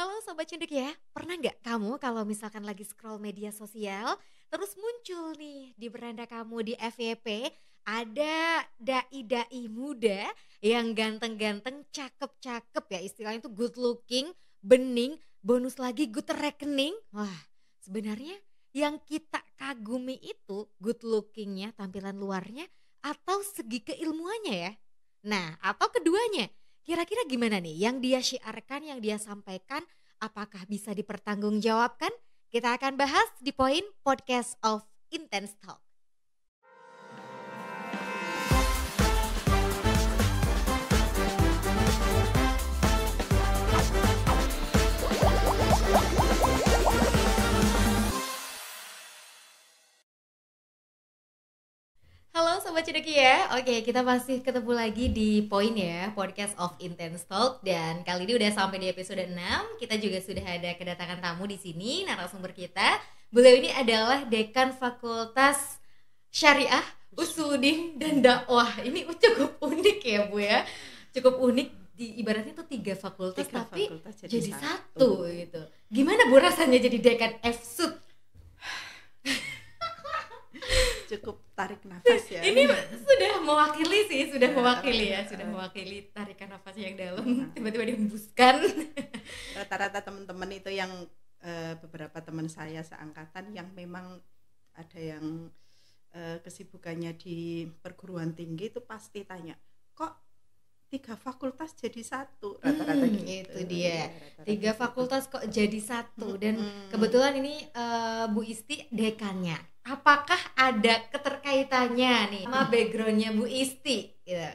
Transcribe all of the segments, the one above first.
Halo Sobat Cendik ya, pernah nggak kamu kalau misalkan lagi scroll media sosial, terus muncul nih di beranda kamu di FYP, ada dai-dai muda yang ganteng-ganteng, cakep-cakep ya istilahnya tuh good looking, bening, bonus lagi good reckoning. Wah, sebenarnya yang kita kagumi itu good lookingnya, tampilan luarnya, atau segi keilmuannya ya? Nah, atau keduanya? Kira-kira gimana nih yang dia syiarkan, yang dia sampaikan, apakah bisa dipertanggungjawabkan? Kita akan bahas di poin Podcast of Intense Talk. Halo Sobat Cendekia ya, oke kita masih ketemu lagi di poin ya, Podcast of Intense Talk. Dan kali ini udah sampai di episode 6. Kita juga sudah ada kedatangan tamu di sini, narasumber kita. Beliau ini adalah Dekan Fakultas Syariah, Usuluddin dan Dakwah. Ini cukup unik ya Bu ya, cukup unik. Ibaratnya tuh tiga fakultas tapi fakultas jadi satu gitu. Gimana Bu rasanya jadi Dekan FSUD? Cukup tarik nafas ya. Ini sudah mewakili sih, sudah mewakili tarikan nafas yang dalam, tiba-tiba dihembuskan. Rata-rata teman-teman itu yang beberapa teman saya seangkatan yang memang ada yang kesibukannya di perguruan tinggi itu pasti tanya, kok 3 fakultas jadi satu? Rata-rata gitu. Itu dia, 3 fakultas kok jadi satu. Dan kebetulan ini Bu Isti dekannya. Apakah ada keterkaitannya nih sama backgroundnya Bu Isti? Gitu.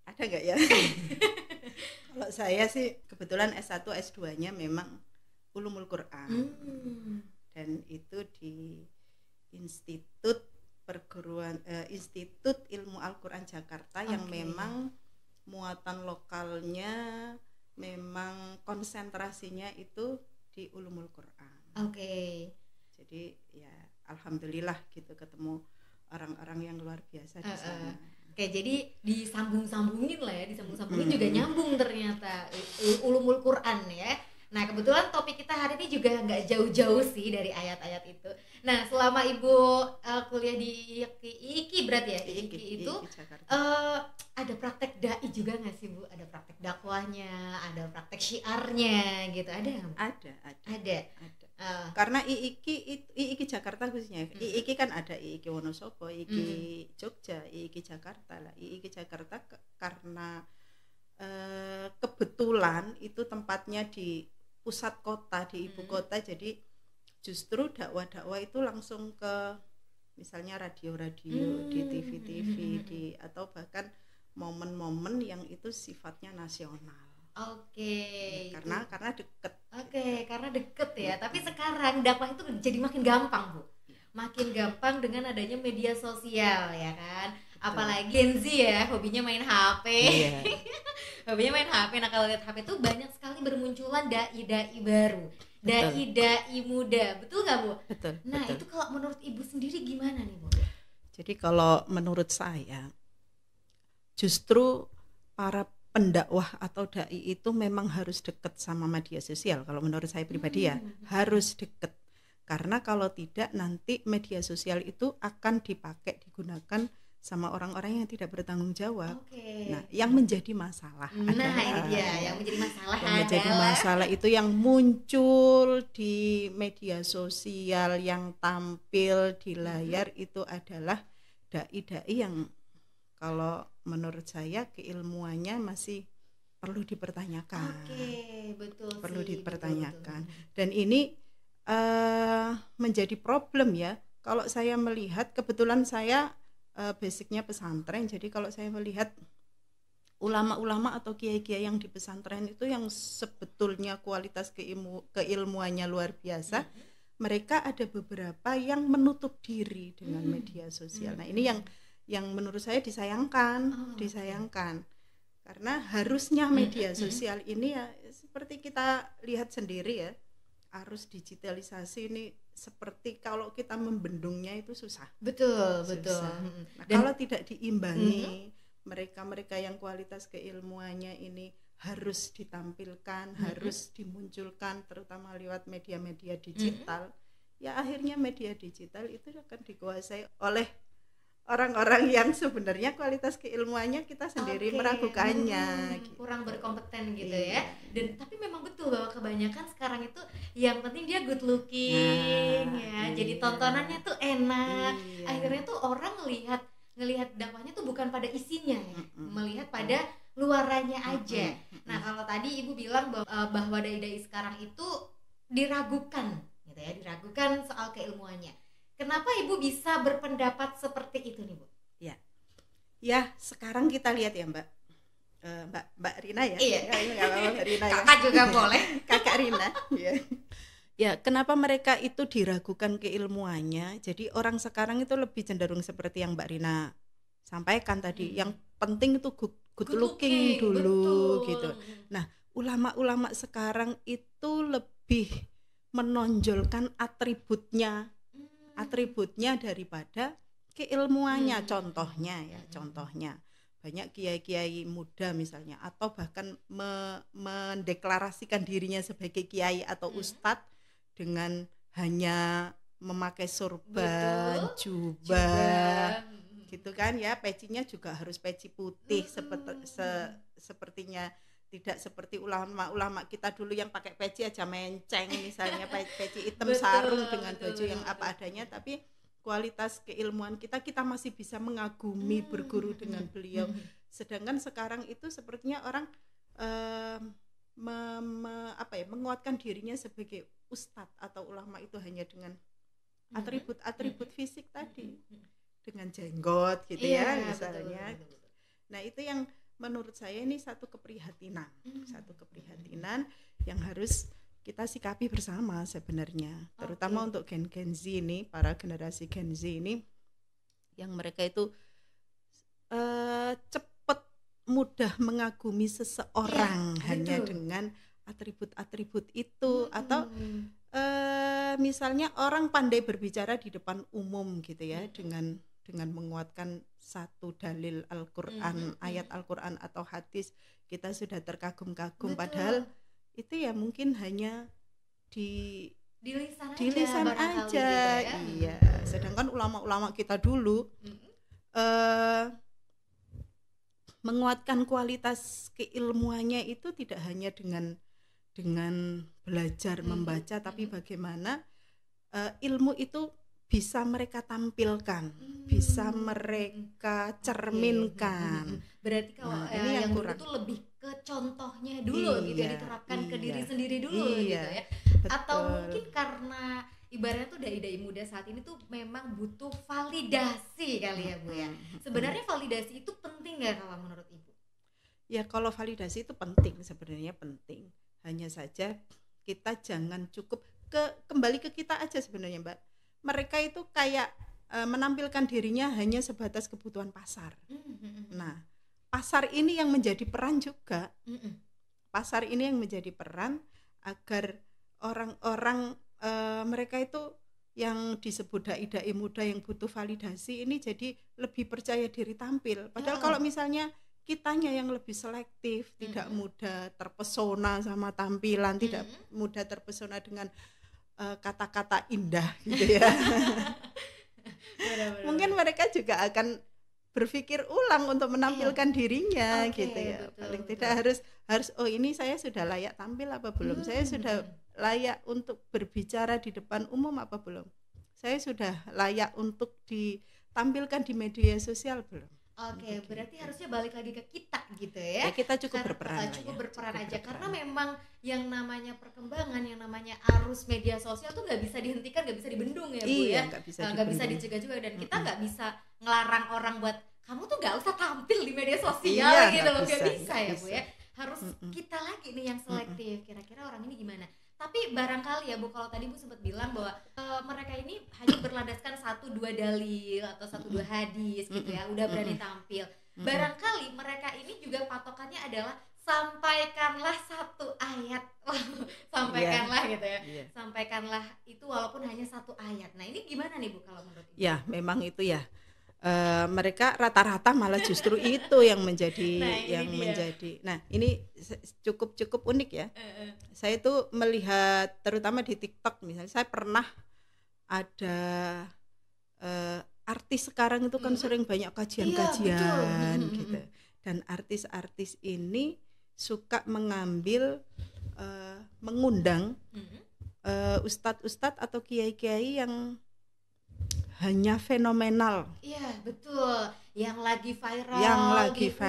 Ada nggak ya? Kalau saya sih kebetulan S1 S2-nya memang Ulumul Quran. Dan itu di Institut Institut Ilmu Al-Quran Jakarta yang memang muatan lokalnya memang konsentrasinya itu di Ulumul Quran. Jadi ya alhamdulillah gitu ketemu orang-orang yang luar biasa di sana. Jadi disambung-sambungin lah ya, disambung-sambungin juga nyambung ternyata Ulumul Quran ya. Nah kebetulan topik kita hari ini juga nggak jauh-jauh sih dari ayat-ayat itu. Nah selama Ibu kuliah di IIKI berarti ya, IIKI itu ada praktek dai juga nggak sih Bu? Ada praktek dakwahnya, ada praktek syiarnya gitu, ada nggak? Ada. Karena IIKI Jakarta khususnya, IIKI kan ada IIKI Wonosobo, IIKI Jogja, IIKI Jakarta lah. IIKI Jakarta karena kebetulan itu tempatnya di pusat kota, di ibu kota, jadi justru dakwah-dakwah itu langsung ke misalnya radio-radio, di TV-TV, atau bahkan momen-momen yang itu sifatnya nasional. Karena deket. Karena deket ya. Tapi sekarang dakwah itu jadi makin gampang Bu. Makin gampang dengan adanya media sosial ya kan. Apalagi Gen Z ya, hobinya main HP. Hobinya main HP. Nah kalau lihat HP itu banyak sekali bermunculan dai-dai baru, dai-dai muda. Betul nggak Bu? Betul. Itu kalau menurut Ibu sendiri gimana nih Bu? Jadi kalau menurut saya justru para pendakwah atau dai itu memang harus dekat sama media sosial. Kalau menurut saya pribadi ya harus dekat, karena kalau tidak nanti media sosial itu akan digunakan sama orang-orang yang tidak bertanggung jawab. Nah, yang menjadi masalah yang menjadi masalah itu yang muncul di media sosial, yang tampil di layar itu adalah dai-dai yang kalau menurut saya keilmuannya masih perlu dipertanyakan. Perlu dipertanyakan. Dan ini menjadi problem ya. Kalau saya melihat, kebetulan saya basicnya pesantren, jadi kalau saya melihat ulama-ulama atau kiai-kiai yang di pesantren itu yang sebetulnya kualitas keilmuannya luar biasa, mereka ada beberapa yang menutup diri dengan media sosial. Nah ini yang menurut saya disayangkan, karena harusnya media sosial ini ya seperti kita lihat sendiri ya, arus digitalisasi ini seperti kalau kita membendungnya itu susah. Betul. Nah, kalau tidak diimbangi, mereka-mereka yang kualitas keilmuannya ini harus ditampilkan, harus dimunculkan terutama lewat media-media digital. Ya akhirnya media digital itu akan dikuasai oleh orang-orang yang sebenarnya kualitas keilmuannya kita sendiri meragukannya, kurang berkompeten gitu ya. Dan tapi memang betul bahwa kebanyakan sekarang itu yang penting dia good looking ya. Jadi tontonannya tuh enak. Akhirnya tuh orang ngelihat dakwahnya tuh bukan pada isinya ya, melihat pada luarannya aja. Nah, kalau tadi Ibu bilang bahwa dai-dai sekarang itu diragukan gitu ya, diragukan soal keilmuannya. Kenapa Ibu bisa berpendapat seperti itu nih, Bu? Ya, sekarang kita lihat ya, Mbak. Mbak Rina ya. Iya. Enggak apa-apa Mbak Rina ya. Kakak juga boleh. Kakak Rina. Ya. Ya, kenapa mereka itu diragukan keilmuannya? Jadi orang sekarang itu lebih cenderung seperti yang Mbak Rina sampaikan tadi. Yang penting itu good looking dulu gitu. Nah, ulama-ulama sekarang itu lebih menonjolkan atributnya daripada keilmuannya. Contohnya banyak kiai-kiai muda misalnya, atau bahkan mendeklarasikan dirinya sebagai kiai atau ustadz dengan hanya memakai sorban, jubah gitu kan ya, pecinya juga harus peci putih sepertinya. Tidak seperti ulama-ulama kita dulu yang pakai peci aja menceng misalnya, peci hitam sarung dengan baju yang apa adanya, tapi kualitas keilmuan kita masih bisa mengagumi berguru dengan beliau. Sedangkan sekarang itu sepertinya orang menguatkan dirinya sebagai ustadz atau ulama itu hanya dengan atribut fisik tadi, dengan jenggot gitu ya misalnya. Betul. Nah, itu yang menurut saya ini satu keprihatinan yang harus kita sikapi bersama sebenarnya, terutama untuk Gen Z ini, para generasi Gen Z ini, yang mereka itu cepat mudah mengagumi seseorang hanya dengan atribut-atribut itu, atau misalnya orang pandai berbicara di depan umum gitu ya, dengan menguatkan satu dalil Al-Quran, ayat Al-Quran atau hadis, kita sudah terkagum-kagum. Padahal itu ya mungkin hanya di lisan aja gitu ya. Iya. Sedangkan ulama-ulama kita dulu menguatkan kualitas keilmuannya itu tidak hanya dengan belajar membaca, tapi bagaimana ilmu itu bisa mereka tampilkan, bisa mereka cerminkan. Berarti kalau ini yang kurang itu lebih ke contohnya dulu gitu ya, diterapkan ke diri sendiri dulu gitu ya. Betul. Atau mungkin karena ibaratnya tuh dai-dai muda saat ini tuh memang butuh validasi kali ya, Bu ya. Sebenarnya validasi itu penting nggak kalau menurut Ibu? Ya, kalau validasi itu penting, sebenarnya penting. Hanya saja kita jangan cukup kembali ke kita aja sebenarnya, Mbak. Mereka itu kayak menampilkan dirinya hanya sebatas kebutuhan pasar. Nah, pasar ini yang menjadi peran juga. Pasar ini yang menjadi peran agar orang-orang mereka itu yang disebut dai-dai muda yang butuh validasi ini jadi lebih percaya diri tampil. Padahal kalau misalnya kitanya yang lebih selektif, tidak mudah terpesona sama tampilan, tidak mudah terpesona dengan kata-kata indah gitu ya. Benar. Mungkin mereka juga akan berpikir ulang untuk menampilkan dirinya gitu ya. Paling tidak harus oh ini saya sudah layak tampil apa belum? Saya sudah layak untuk berbicara di depan umum apa belum? Saya sudah layak untuk ditampilkan di media sosial belum? Oke, berarti harusnya balik lagi ke kita gitu ya. Kita cukup berperan aja. Karena memang yang namanya perkembangan, yang namanya arus media sosial tuh nggak bisa dihentikan, nggak bisa dibendung ya, Bu ya. Nggak bisa dicegah juga, dan kita nggak bisa ngelarang orang buat kamu tuh nggak usah tampil di media sosial gitu loh, nggak bisa ya, Bu ya. Harus kita lagi nih yang selektif. Kira-kira orang ini gimana? Tapi barangkali ya, Bu, kalau tadi Bu sempat bilang bahwa mereka ini hanya berlandaskan 1-2 dalil atau 1-2 hadis gitu ya, udah berani tampil. Barangkali mereka ini juga patokannya adalah sampaikanlah 1 ayat. Sampaikanlah gitu ya. Sampaikanlah itu walaupun hanya 1 ayat. Nah, ini gimana nih, Bu, kalau menurut Ibu? Ya, memang itu ya. mereka rata-rata malah justru itu yang menjadi Nah, ini cukup unik ya. Saya tuh melihat terutama di TikTok misalnya, saya pernah ada artis sekarang itu kan sering banyak kajian-kajian gitu. Dan artis-artis ini suka mengambil mengundang ustadz-ustadz atau kiai-kiai yang hanya fenomenal. Iya, betul. Yang lagi viral. Iya. Gitu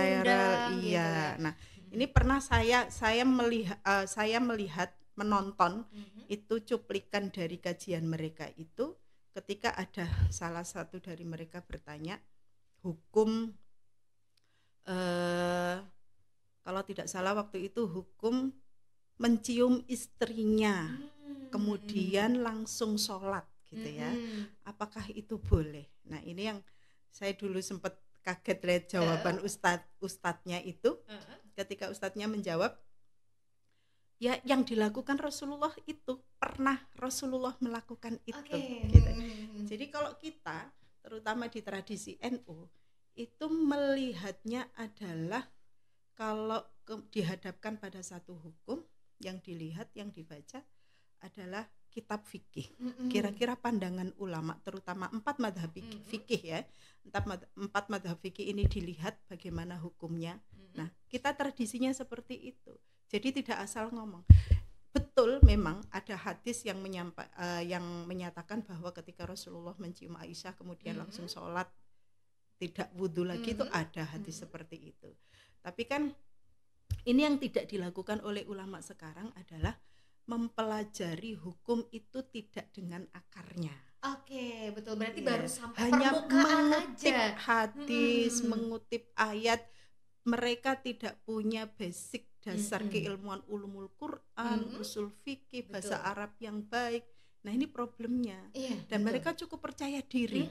ya. Nah, ini pernah saya melihat menonton itu cuplikan dari kajian mereka itu ketika ada salah satu dari mereka bertanya hukum kalau tidak salah waktu itu hukum mencium istrinya kemudian langsung sholat gitu ya. Apakah itu boleh? Nah, ini yang saya dulu sempat kaget lihat jawaban ustadznya itu. Ketika ustadznya menjawab, ya yang dilakukan Rasulullah itu pernah Rasulullah melakukan itu. Gitu. Jadi kalau kita, terutama di tradisi NU, itu melihatnya adalah kalau dihadapkan pada satu hukum, yang dilihat, yang dibaca adalah kitab fikih. Kira-kira pandangan ulama terutama 4 madhab fikih ya. 4 madhab fikih ini dilihat bagaimana hukumnya. Nah, kita tradisinya seperti itu. Jadi tidak asal ngomong. Betul memang ada hadis yang menyatakan bahwa ketika Rasulullah mencium Aisyah kemudian langsung sholat tidak wudhu lagi, itu ada hadis seperti itu. Tapi kan ini yang tidak dilakukan oleh ulama sekarang adalah mempelajari hukum itu tidak dengan akarnya. Oke, betul. Berarti baru sampai hanya permukaan mengutip aja. hadis, mengutip ayat. Mereka tidak punya basic dasar keilmuan ulumul Quran, usul fikih, bahasa Arab yang baik. Nah, ini problemnya. Dan mereka cukup percaya diri.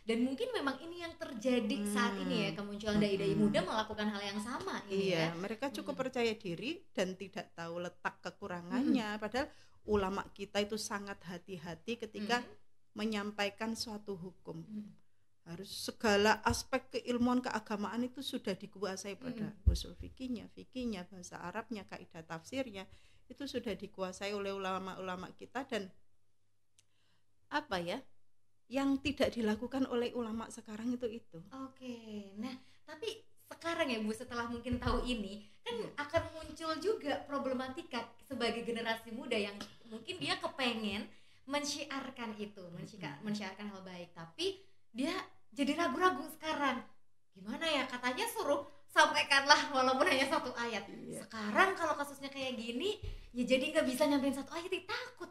Dan mungkin memang ini yang terjadi saat ini ya, kemunculan dai-dai muda melakukan hal yang sama ini ya. Mereka cukup percaya diri dan tidak tahu letak kekurangannya. Padahal ulama kita itu sangat hati-hati ketika menyampaikan suatu hukum. Harus segala aspek keilmuan keagamaan itu sudah dikuasai pada usul fikihnya, bahasa Arabnya, kaidah tafsirnya, itu sudah dikuasai oleh ulama-ulama kita. Dan apa ya yang tidak dilakukan oleh ulama sekarang itu. Oke, nah tapi sekarang ya Bu, setelah mungkin tahu ini kan akan muncul juga problematika sebagai generasi muda yang mungkin dia kepengen mensyiarkan itu, mensyiarkan hal baik, tapi dia jadi ragu-ragu sekarang. Gimana ya, katanya suruh sampaikanlah walaupun hanya 1 ayat. Sekarang kalau kasusnya kayak gini, ya jadi nggak bisa nyampein 1 ayat, takut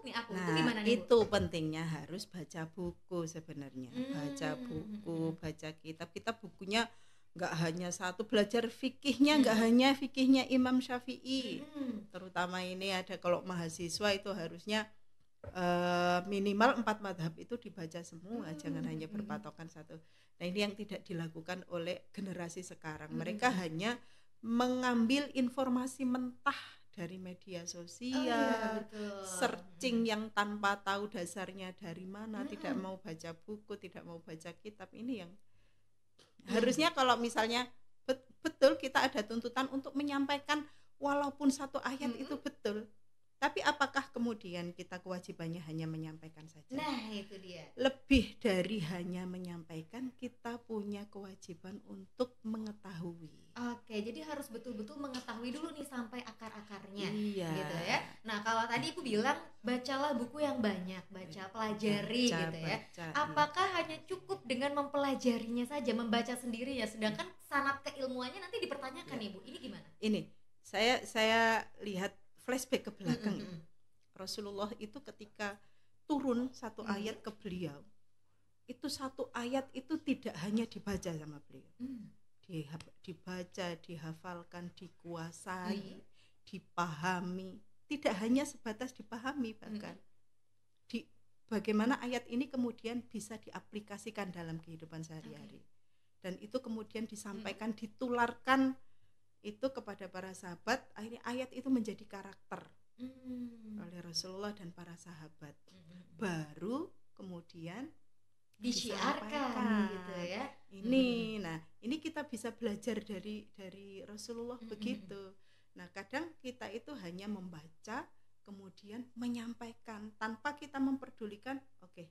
nih aku. Nah, itu gimana nih, itu Bu? pentingnya harus baca buku sebenarnya. Baca buku, baca kitab bukunya nggak hanya satu, belajar fikihnya nggak hanya fikihnya Imam Syafi'i. Terutama ini ada kalau mahasiswa itu harusnya minimal 4 madhab itu dibaca semua, jangan hanya berpatokan satu. Nah, ini yang tidak dilakukan oleh generasi sekarang. Mereka hanya mengambil informasi mentah dari media sosial, searching yang tanpa tahu dasarnya dari mana, tidak mau baca buku, tidak mau baca kitab. Ini yang harusnya kalau misalnya betul kita ada tuntutan untuk menyampaikan walaupun 1 ayat itu betul. Tapi apakah kemudian kita kewajibannya hanya menyampaikan saja? Nah, itu dia. Lebih dari hanya menyampaikan, kita punya kewajiban untuk mengetahui. Oke, jadi harus betul-betul mengetahui dulu nih sampai akar-akarnya. Iya. Gitu ya. Nah, kalau tadi Ibu bilang bacalah buku yang banyak, pelajari gitu ya. Apakah hanya cukup dengan mempelajarinya saja, membaca sendiri ya, sedangkan sanad keilmuannya nanti dipertanyakan nih, Bu. Ini gimana? Ini saya lihat flashback ke belakang. Rasulullah itu ketika turun 1 ayat ke beliau, itu 1 ayat itu tidak hanya dibaca sama beliau, dibaca, dihafalkan, dikuasai, dipahami. Tidak hanya sebatas dipahami, bahkan bagaimana ayat ini kemudian bisa diaplikasikan dalam kehidupan sehari-hari. Dan itu kemudian disampaikan, ditularkan itu kepada para sahabat. Akhirnya ayat itu menjadi karakter oleh Rasulullah dan para sahabat. Baru kemudian Disiarkan gitu ya. Ini, nah ini kita bisa belajar dari Rasulullah begitu. Nah kadang kita itu hanya membaca kemudian menyampaikan tanpa kita memperdulikan, oke,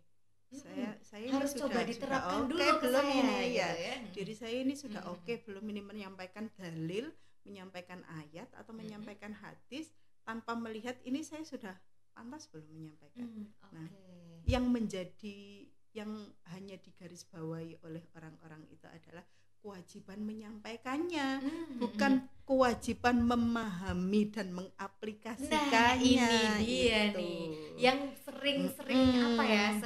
saya ini Harus coba diterapkan oke dulu ke belum saya, ini gitu ya. ya. Diri saya ini sudah oke belum ini menyampaikan dalil, menyampaikan ayat atau menyampaikan hadis tanpa melihat ini saya sudah pantas belum menyampaikan. Nah, yang hanya digarisbawahi oleh orang-orang itu adalah kewajiban menyampaikannya, bukan kewajiban memahami dan mengaplikasikannya. Nah, ini dia gitu. nih yang sering apa ya,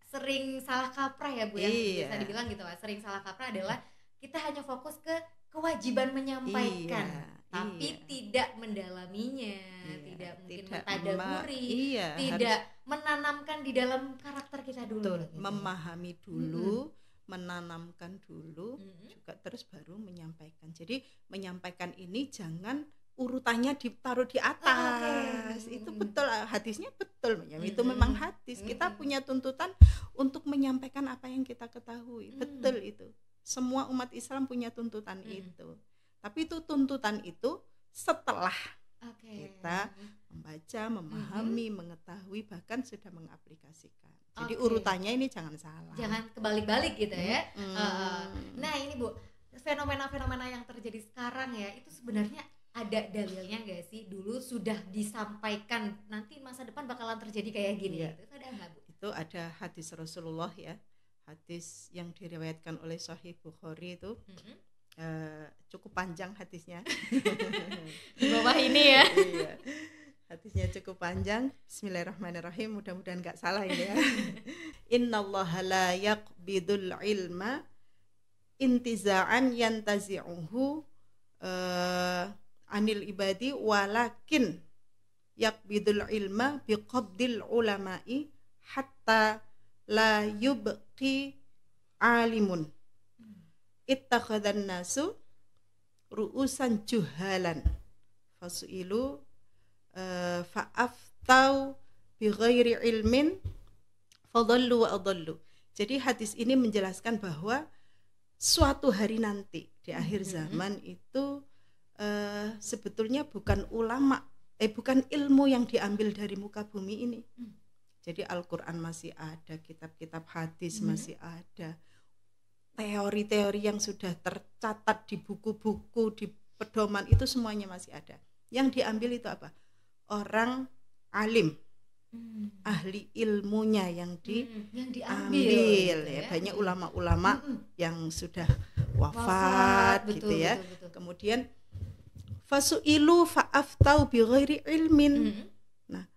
sering salah kaprah ya Bu, yang biasa dibilang gitu lah. Sering salah kaprah adalah kita hanya fokus ke kewajiban menyampaikan, tapi tidak mendalaminya, tidak mungkin mentadaburi, tidak menanamkan di dalam karakter kita dulu. Gitu. Memahami dulu, menanamkan dulu, juga terus baru menyampaikan. Jadi menyampaikan ini jangan urutannya ditaruh di atas. Itu betul, hadisnya betul, itu memang hadis. Kita punya tuntutan untuk menyampaikan apa yang kita ketahui. Betul itu. Semua umat Islam punya tuntutan itu. Tapi itu tuntutan itu setelah kita membaca, memahami, mengetahui, bahkan sudah mengaplikasikan. Jadi urutannya ini jangan salah. Jangan kebalik-balik gitu ya. Nah ini Bu, fenomena-fenomena yang terjadi sekarang ya, itu sebenarnya ada dalilnya nggak sih? Dulu sudah disampaikan nanti masa depan bakalan terjadi kayak gini. Itu ada nggak Bu? Itu ada hadis Rasulullah ya. Hadis yang diriwayatkan oleh Sahih Bukhari itu cukup panjang hadisnya. Di bawah ini ya. Iya. Hadisnya cukup panjang. Bismillahirrahmanirrahim. Mudah-mudahan nggak salah ini ya. Innallaha la yaqbidul ilma intiza'an yantazi'uhu anil ibadi walakin yaqbidul ilma biqabdil ulama'i hatta la yubqi alimun ittakhadhan nasu ru'usan juhalan fasu'ilu fa'aftau bighairi ilmin fadallu wa adallu. Jadi hadis ini menjelaskan bahwa suatu hari nanti di akhir zaman itu sebetulnya bukan ilmu yang diambil dari muka bumi ini. Jadi Al-Quran masih ada, kitab-kitab hadis masih ada, teori-teori yang sudah tercatat di buku-buku, di pedoman itu semuanya masih ada. Yang diambil itu apa? Orang alim, ahli ilmunya yang diambil ya. Banyak ulama-ulama yang sudah wafat gitu ya. Betul. Kemudian fasu'ilu fa'aftau bighairi ilmin.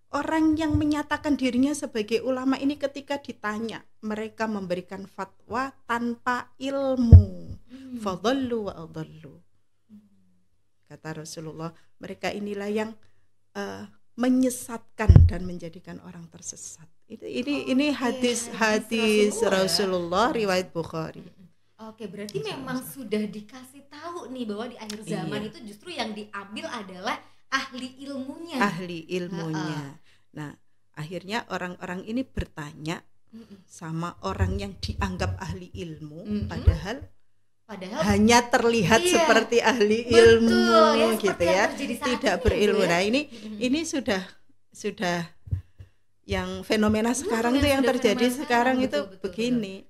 Orang yang menyatakan dirinya sebagai ulama ini ketika ditanya, mereka memberikan fatwa tanpa ilmu. Fadallu wa adallu. Kata Rasulullah, mereka inilah yang menyesatkan dan menjadikan orang tersesat. Ini hadis Rasulullah riwayat Bukhari. Oke, berarti memang sudah dikasih tahu nih bahwa di akhir zaman itu justru yang diambil adalah ahli ilmunya. Nah, akhirnya orang-orang ini bertanya sama orang yang dianggap ahli ilmu, padahal hanya terlihat seperti ahli ilmu ya, gitu ya, tidak berilmu. Nah, ini sudah yang fenomena sekarang itu yang terjadi sekarang itu begini.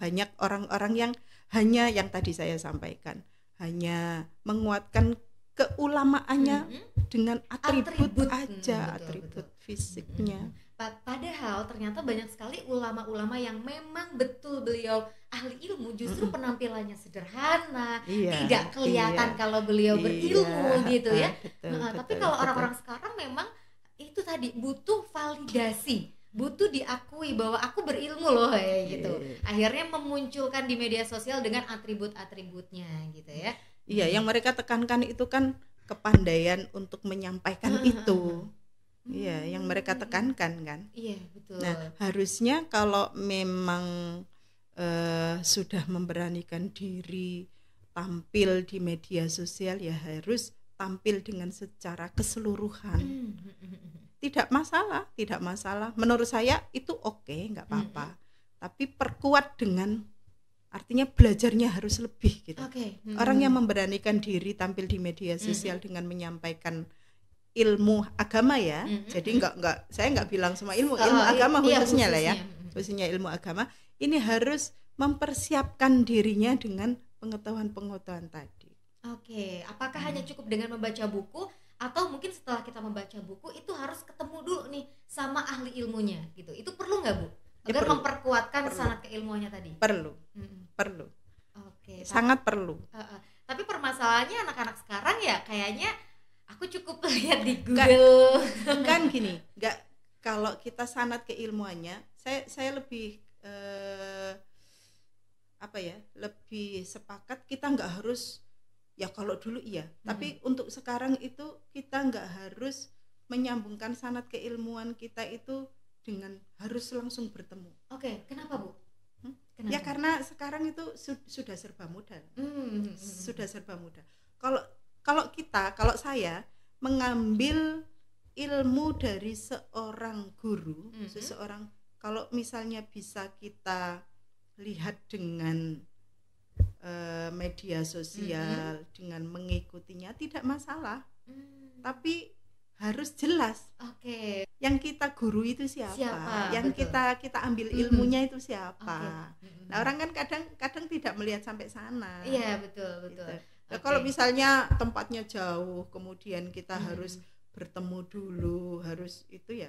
Banyak orang-orang yang hanya yang tadi saya sampaikan, hanya menguatkan keulamaannya dengan atribut aja, atribut fisiknya. Padahal ternyata banyak sekali ulama-ulama yang memang betul beliau ahli ilmu, justru penampilannya sederhana, tidak kelihatan kalau beliau berilmu gitu ya. Tapi kalau orang-orang sekarang memang itu tadi butuh validasi, butuh diakui bahwa aku berilmu loh kayak gitu. Akhirnya memunculkan di media sosial dengan atribut-atributnya gitu ya. Iya, yang mereka tekankan itu kan kepandaian untuk menyampaikan itu. Iya, yang mereka tekankan kan. Iya, betul. Nah, harusnya kalau memang sudah memberanikan diri tampil di media sosial, ya harus tampil dengan secara keseluruhan. tidak masalah. Menurut saya itu oke, nggak apa-apa. Tapi perkuat dengan artinya belajarnya harus lebih gitu. Orang yang memberanikan diri tampil di media sosial dengan menyampaikan ilmu agama ya. Jadi saya nggak bilang semua ilmu agama khususnya lah ya. Khususnya ilmu agama ini harus mempersiapkan dirinya dengan pengetahuan tadi. Apakah hanya cukup dengan membaca buku atau mungkin setelah kita membaca buku itu harus ketemu dulu nih sama ahli ilmunya gitu? Itu perlu nggak Bu? Agar memperkuatkan sanad keilmuannya tadi? Perlu. Sangat perlu. Tapi permasalahannya anak-anak sekarang ya kayaknya aku cukup lihat di Google. Kan gini, kalau kita sanad keilmuannya, saya lebih lebih sepakat kita nggak harus. Ya kalau dulu iya, tapi untuk sekarang itu kita nggak harus menyambungkan sanad keilmuan kita itu dengan harus langsung bertemu. Kenapa Bu? Kenapa? Ya karena sekarang itu sudah serba mudah. Sudah serba mudah. Kalau saya mengambil ilmu dari seorang guru, seseorang, kalau misalnya bisa kita lihat dengan media sosial dengan mengikutinya tidak masalah, tapi harus jelas. Yang kita guru itu siapa? Yang kita ambil ilmunya itu siapa? Nah orang kan kadang tidak melihat sampai sana. Iya betul. Gitu. Nah, kalau misalnya tempatnya jauh, kemudian kita harus bertemu dulu, harus itu ya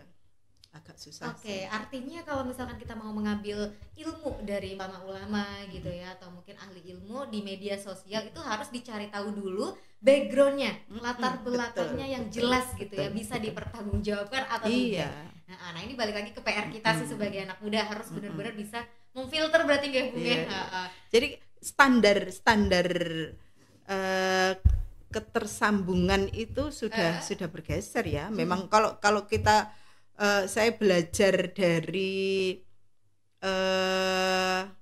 agak susah. Artinya kalau misalkan kita mau mengambil ilmu dari ulama gitu ya, atau mungkin ahli ilmu di media sosial itu harus dicari tahu dulu backgroundnya, latar belakangnya yang jelas gitu ya, bisa dipertanggungjawabkan atau tidak. Nah ini balik lagi ke PR kita sih sebagai anak muda, harus benar-benar bisa memfilter berarti nggak Bu ya? Jadi standar ketersambungan itu sudah bergeser ya. Memang kalau kita saya belajar dari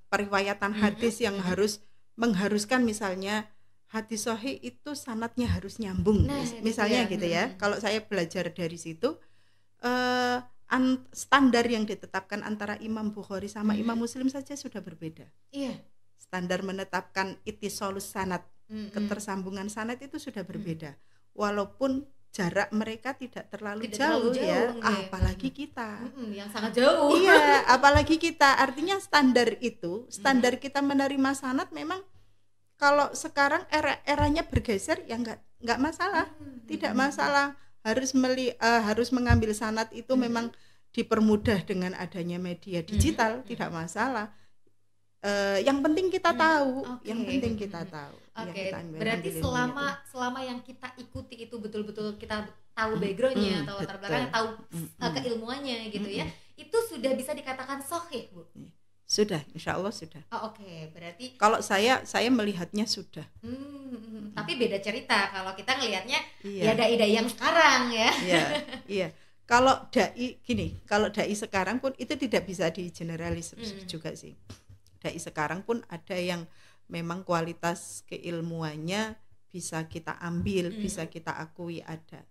periwayatan hadis yang mengharuskan misalnya hadis sahih itu sanadnya harus nyambung, misalnya gitu ya. Kalau saya belajar dari situ standar yang ditetapkan antara Imam Bukhari sama Imam Muslim saja sudah berbeda. Standar menetapkan ittisalus sanad, ketersambungan sanad itu sudah berbeda. Walaupun jarak mereka tidak terlalu jauh ya, apalagi kita yang sangat jauh. Iya, apalagi kita. Artinya standar kita menerima sanad memang kalau sekarang eranya bergeser ya nggak masalah, tidak masalah. Harus mengambil sanad itu memang dipermudah dengan adanya media digital, tidak masalah. Yang penting kita tahu, berarti selama yang kita ikuti itu betul-betul kita tahu backgroundnya, tahu latar belakangnya, tahu keilmuannya gitu ya, itu sudah bisa dikatakan sahih Bu? Sudah, insya Allah sudah. Berarti kalau saya melihatnya sudah. Tapi beda cerita kalau kita ngelihatnya ya dai-dai yang sekarang ya. Iya. Kalau dai sekarang pun itu tidak bisa digeneralis juga sih. Dai sekarang pun ada yang memang kualitas keilmuannya bisa kita ambil, bisa kita akui, ada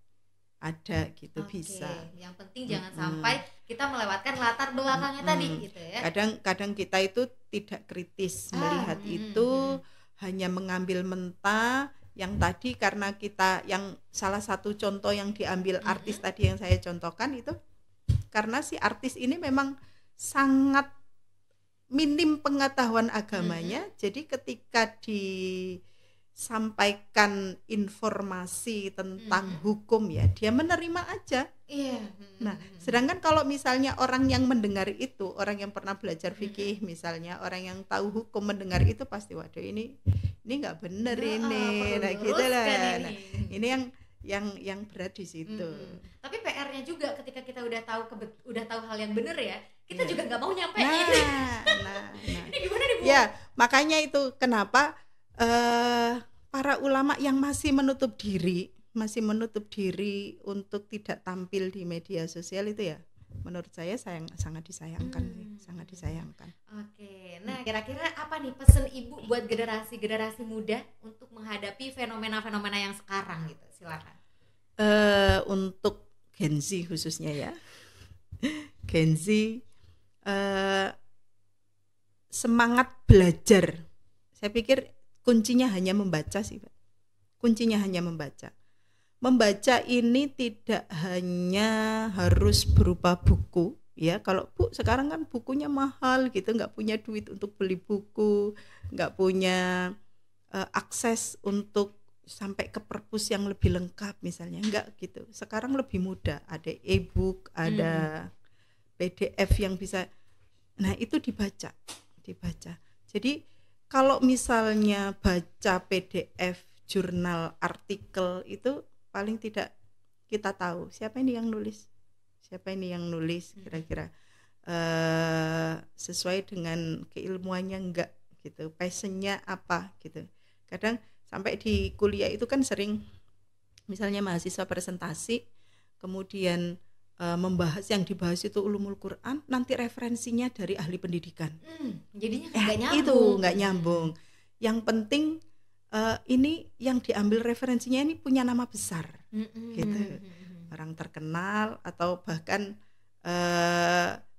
gitu. Bisa. Yang penting jangan sampai kita melewatkan latar belakangnya tadi gitu ya. Kadang kita itu tidak kritis melihat itu, hanya mengambil mentah yang tadi, karena kita yang salah satu contoh yang diambil artis tadi yang saya contohkan itu karena si artis ini memang sangat minim pengetahuan agamanya, jadi ketika disampaikan informasi tentang hukum ya dia menerima aja. Nah, sedangkan kalau misalnya orang yang mendengar itu, orang yang pernah belajar fikih misalnya, orang yang tahu hukum mendengar itu pasti waduh ini nggak bener ini, nah gitulah. Nah, ini yang berat di situ. Tapi PR-nya juga ketika kita udah tahu hal yang benar ya, kita juga nggak mau nyampein. Ini gimana nih Bu? Ya, makanya itu kenapa para ulama yang masih menutup diri untuk tidak tampil di media sosial itu ya, menurut saya sangat disayangkan. Nah kira-kira apa nih pesan Ibu buat generasi muda untuk menghadapi fenomena-fenomena yang sekarang gitu? Silakan. Untuk Gen Z khususnya ya. Gen Z semangat belajar. Saya pikir kuncinya hanya membaca sih, Pak. Kuncinya hanya membaca. Membaca ini tidak hanya harus berupa buku, ya. Kalau Bu sekarang kan bukunya mahal gitu, nggak punya duit untuk beli buku, nggak punya akses untuk sampai ke perpus yang lebih lengkap misalnya, enggak gitu. Sekarang lebih mudah, ada e-book, ada PDF yang bisa. Nah, itu dibaca. Jadi kalau misalnya baca PDF, jurnal, artikel itu paling tidak kita tahu siapa ini yang nulis, kira-kira sesuai dengan keilmuannya enggak gitu, passionnya apa gitu. Kadang sampai di kuliah itu kan sering misalnya mahasiswa presentasi, kemudian membahas yang dibahas itu ulumul Quran, nanti referensinya dari ahli pendidikan. Jadinya nggak nyambung. Itu nggak nyambung. Yang penting ini yang diambil referensinya ini punya nama besar, gitu, orang terkenal atau bahkan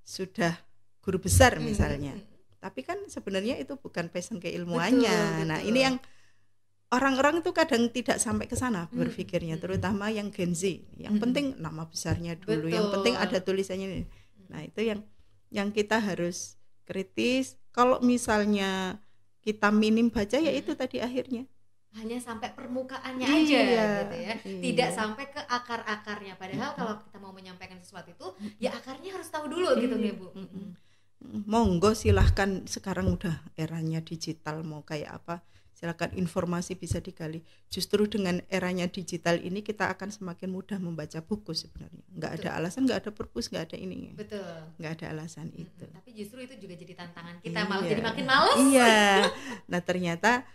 sudah guru besar misalnya. Tapi kan sebenarnya itu bukan passion keilmuannya. Betul. Nah, ini yang orang-orang itu kadang tidak sampai ke sana berpikirnya, terutama yang Gen Z. Yang penting nama besarnya dulu, yang penting ada tulisannya. Nah, itu yang kita harus kritis. Kalau misalnya kita minim baca, ya itu tadi akhirnya hanya sampai permukaannya aja gitu ya, tidak sampai ke akar-akarnya. Padahal kalau kita mau menyampaikan sesuatu itu, ya akarnya harus tahu dulu gitu ya Bu. Monggo silahkan, sekarang udah eranya digital, mau kayak apa silakan, informasi bisa digali. Justru dengan eranya digital ini kita akan semakin mudah membaca buku sebenarnya. Nggak ada alasan, nggak ada purpose, nggak ada ininya. Betul. Nggak ada alasan itu. Tapi justru itu juga jadi tantangan kita, malah jadi makin males. Iya. Nah, ternyata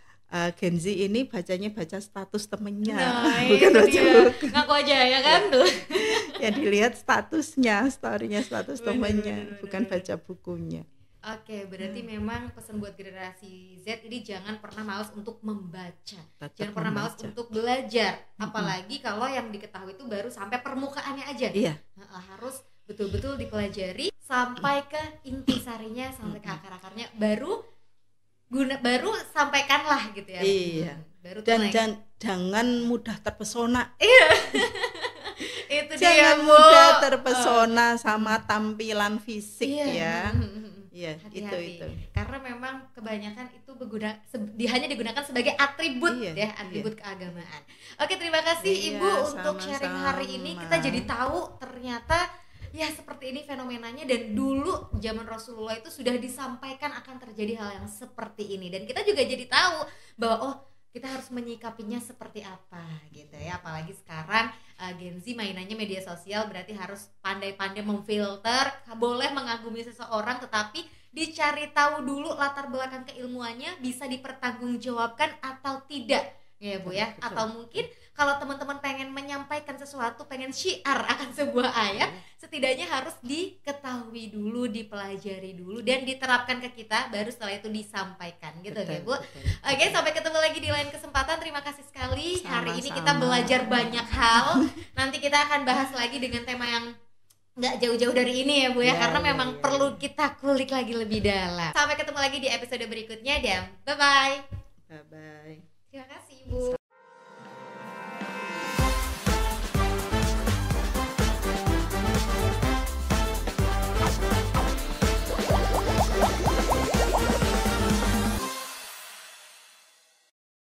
Gen Z ini bacanya baca status temennya, bukan baca buku. Ngaku aja ya kan tuh. Ya dilihat statusnya, storynya status temennya, bukan baca bukunya. Oke, berarti memang pesan buat generasi Z ini jangan pernah malas untuk membaca. Jangan pernah malas untuk belajar. Apalagi kalau yang diketahui itu baru sampai permukaannya aja. Iya. Harus betul-betul dipelajari sampai ke intisarinya, sampai ke akar-akarnya, baru sampaikanlah gitu ya. Iya. Baru dan jangan mudah terpesona. Iya. Itu jangan dia, mudah terpesona sama tampilan fisik ya. Iya, hati-hati. itu. Karena memang kebanyakan itu hanya digunakan sebagai atribut atribut keagamaan. Oke, terima kasih Ibu untuk sharing hari ini. Kita jadi tahu ternyata ya seperti ini fenomenanya, dan dulu zaman Rasulullah itu sudah disampaikan akan terjadi hal yang seperti ini, dan kita juga jadi tahu bahwa kita harus menyikapinya seperti apa gitu ya. Apalagi sekarang Gen Z mainannya media sosial, berarti harus pandai-pandai memfilter. Boleh mengagumi seseorang, tetapi dicari tahu dulu latar belakang keilmuannya, bisa dipertanggungjawabkan atau tidak ya Bu ya. Betul. Atau mungkin kalau teman-teman pengen menyampaikan sesuatu, pengen syiar akan sebuah ayat, setidaknya harus diketahui dulu, dipelajari dulu, dan diterapkan ke kita, baru setelah itu disampaikan gitu ya Bu. Oke, sampai ketemu lagi di lain kesempatan. Terima kasih sekali. Hari ini kita belajar banyak hal. Nanti kita akan bahas lagi dengan tema yang nggak jauh-jauh dari ini ya Bu ya, karena memang perlu kita kulik lagi lebih dalam. Sampai ketemu lagi di episode berikutnya, dan bye-bye. Bye-bye. Terima kasih Ibu.